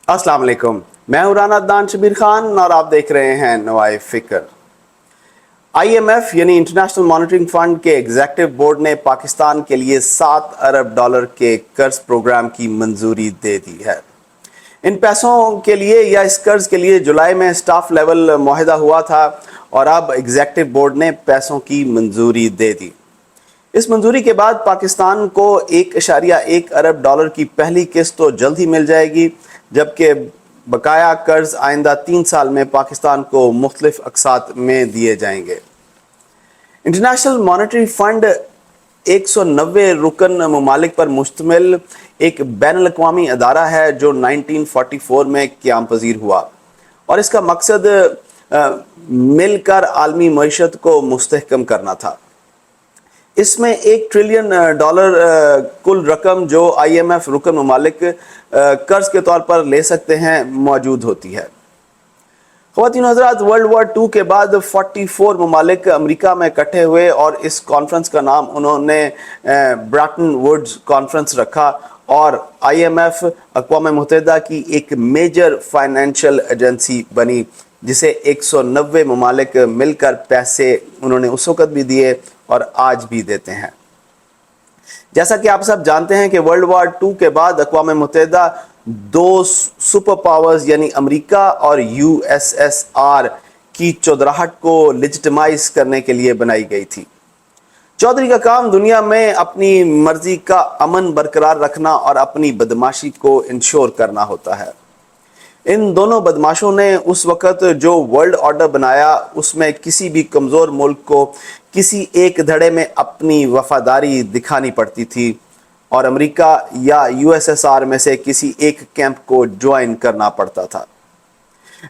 अस्सलाम वालेकुम, मैं हूं राना अदनान शबीर खान और आप देख रहे हैं नवाए फिक्र। IMF यानी इंटरनेशनल मॉनिटरिंग फंड के एग्जीक्यूटिव बोर्ड ने पाकिस्तान के लिए $7 अरब के कर्ज प्रोग्राम की मंजूरी दे दी है। इन पैसों के लिए या इस कर्ज के लिए जुलाई में स्टाफ लेवल मुआहदा हुआ था और अब एग्जीक्यूटिव बोर्ड ने पैसों की मंजूरी दे दी। इस मंजूरी के बाद पाकिस्तान को $1.1 अरब की पहली किस्त तो जल्द ही मिल जाएगी, जबकि बकाया कर्ज आइंदा 3 साल में पाकिस्तान को मुख्तलिफ अक़सात में दिए जाएंगे। इंटरनेशनल मॉनेटरी फंड 190 रुकन ममालिक पर मुश्तमिल एक बैनुल-अक़वामी अदारा है जो 1944 में क़याम पज़ीर हुआ और इसका मकसद मिलकर आलमी मईशत को मुस्तहकम करना था। इसमें $1 ट्रिलियन कुल रकम जो IMF रुकन ममालिक कर्ज के तौर पर ले सकते हैं मौजूद होती है। ख़वातीन हज़रात, वर्ल्ड वॉर 2 के बाद 44 ममालिक अमेरिका में इकट्ठे हुए और इस कॉन्फ्रेंस का नाम उन्होंने ब्रेटन वुड्स कॉन्फ्रेंस रखा और IMF अक़वाम मुत्तहिदा की एक मेजर फाइनेंशियल एजेंसी बनी जिसे 190 ममालिक मिलकर पैसे उन्होंने उस वक़्त भी दिए और आज भी देते हैं। जैसा कि आप सब जानते हैं कि वर्ल्ड वॉर 2 के बाद अक़वाम मुत्तहिदा 2 सुपर पावर्स यानी अमेरिका और USSR की चौधराहट को लेजिटिमाइज करने के लिए बनाई गई थी। चौधरी का काम दुनिया में अपनी मर्जी का अमन बरकरार रखना और अपनी बदमाशी को इंश्योर करना होता है। इन दोनों बदमाशों ने उस वक़्त जो वर्ल्ड ऑर्डर बनाया उसमें किसी भी कमज़ोर मुल्क को किसी एक धड़े में अपनी वफादारी दिखानी पड़ती थी और अमेरिका या USSR में से किसी एक कैंप को ज्वाइन करना पड़ता था।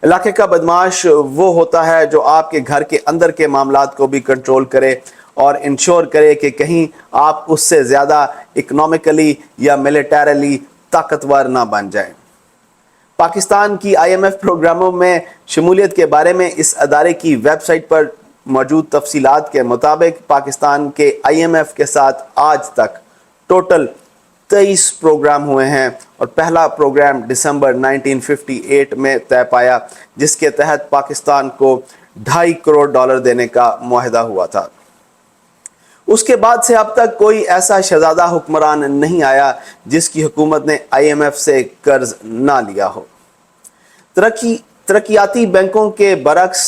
इलाके का बदमाश वो होता है जो आपके घर के अंदर के मामलात को भी कंट्रोल करे और इंश्योर करे कि कहीं आप उससे ज़्यादा इकोनॉमिकली या मिलिटरीली ताकतवर ना बन जाएं। पाकिस्तान की IMF प्रोग्रामों में शमूलियत के बारे में इस अदारे की वेबसाइट पर मौजूद तफसीलात के मुताबिक पाकिस्तान के IMF के साथ आज तक टोटल 23 प्रोग्राम हुए हैं और पहला प्रोग्राम दिसंबर 1958 में तय पाया जिसके तहत पाकिस्तान को $2.5 करोड़ देने का मुआहदा हुआ था। उसके बाद से अब तक कोई ऐसा शहजादा हुक्मरान नहीं आया जिसकी हुकूमत ने IMF से कर्ज ना लिया हो। तरक्याती बैंकों के बरक्स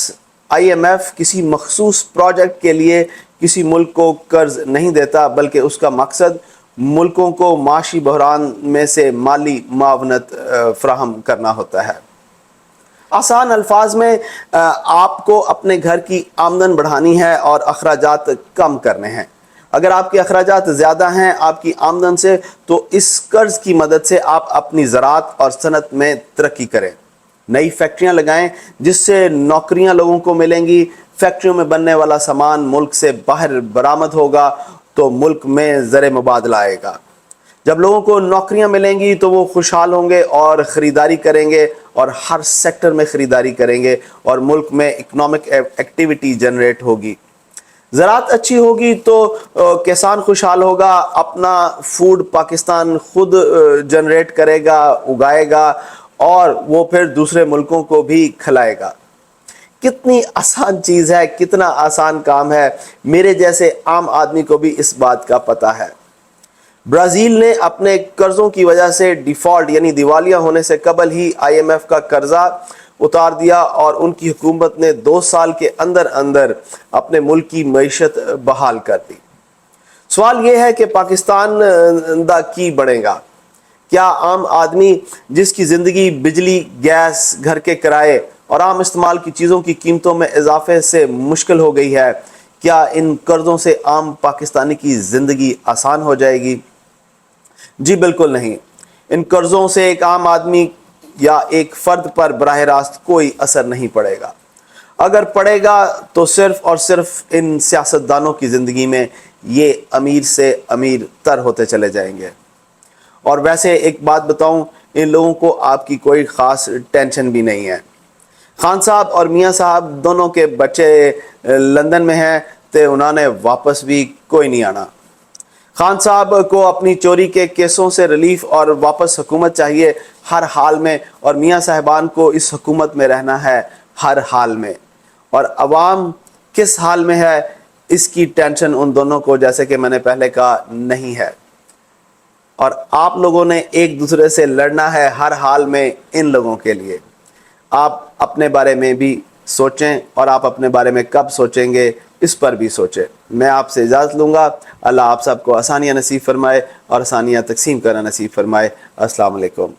IMF किसी मखसूस प्रोजेक्ट के लिए किसी मुल्क को कर्ज नहीं देता, बल्कि उसका मकसद मुल्कों को माशी बहरान में से माली मावनत फराहम करना होता है। आसान अल्फाज में आपको अपने घर की आमदन बढ़ानी है और अखराजात कम करने हैं। अगर आपके अखराजात ज़्यादा हैं आपकी आमदन से तो इस कर्ज की मदद से आप अपनी ज़राअत और सनत में तरक्की करें, नई फैक्ट्रियां लगाएं जिससे नौकरियां लोगों को मिलेंगी। फैक्ट्रियों में बनने वाला सामान मुल्क से बाहर बरामद होगा तो मुल्क में ज़र मुबादला आएगा। जब लोगों को नौकरियां मिलेंगी तो वो खुशहाल होंगे और ख़रीदारी करेंगे और हर सेक्टर में ख़रीदारी करेंगे और मुल्क में इकोनॉमिक एक्टिविटी जनरेट होगी। ज़राअत अच्छी होगी तो किसान खुशहाल होगा, अपना फूड पाकिस्तान खुद जनरेट करेगा, उगाएगा और वो फिर दूसरे मुल्कों को भी खिलाएगा। कितनी आसान चीज़ है, कितना आसान काम है, मेरे जैसे आम आदमी को भी इस बात का पता है। ब्राज़ील ने अपने कर्ज़ों की वजह से डिफ़ॉल्ट यानी दिवालिया होने से कबल ही IMF का कर्जा उतार दिया और उनकी हुकूमत ने 2 साल के अंदर अंदर अपने मुल्क की मईशत बहाल कर दी। सवाल यह है कि पाकिस्तान दा की बढ़ेगा। क्या आम आदमी जिसकी ज़िंदगी बिजली, गैस, घर के किराए और आम इस्तेमाल की चीज़ों की कीमतों में इजाफे से मुश्किल हो गई है, क्या इन कर्ज़ों से आम पाकिस्तानी की ज़िंदगी आसान हो जाएगी? जी बिल्कुल नहीं। इन कर्ज़ों से एक आम आदमी या एक फ़र्द पर बराह रास्त कोई असर नहीं पड़ेगा। अगर पड़ेगा तो सिर्फ़ और सिर्फ इन सियासतदानों की ज़िंदगी में ये अमीर से अमीर तर होते चले जाएंगे। और वैसे एक बात बताऊं, इन लोगों को आपकी कोई ख़ास टेंशन भी नहीं है। खान साहब और मियाँ साहब दोनों के बच्चे लंदन में हैं तो उन्होंने वापस भी कोई नहीं आना। خان صاحب کو اپنی چوری کے کیسوں سے ریلیف اور واپس حکومت چاہیے ہر حال میں، اور میاں صاحبان کو اس حکومت میں رہنا ہے ہر حال میں، اور عوام کس حال میں ہے اس کی ٹینشن ان دونوں کو، جیسے کہ میں نے پہلے کہا، نہیں ہے، اور آپ لوگوں نے ایک دوسرے سے لڑنا ہے ہر حال میں ان لوگوں کے لیے۔ آپ اپنے بارے میں بھی سوچیں، اور آپ اپنے بارے میں کب سوچیں گے اس پر بھی سوچیں۔ میں آپ سے اجازت لوں گا۔ اللہ آپ سب کو آسانیاں نصیب فرمائے اور آسانیاں تقسیم کرنا نصیب فرمائے۔ السلام علیکم۔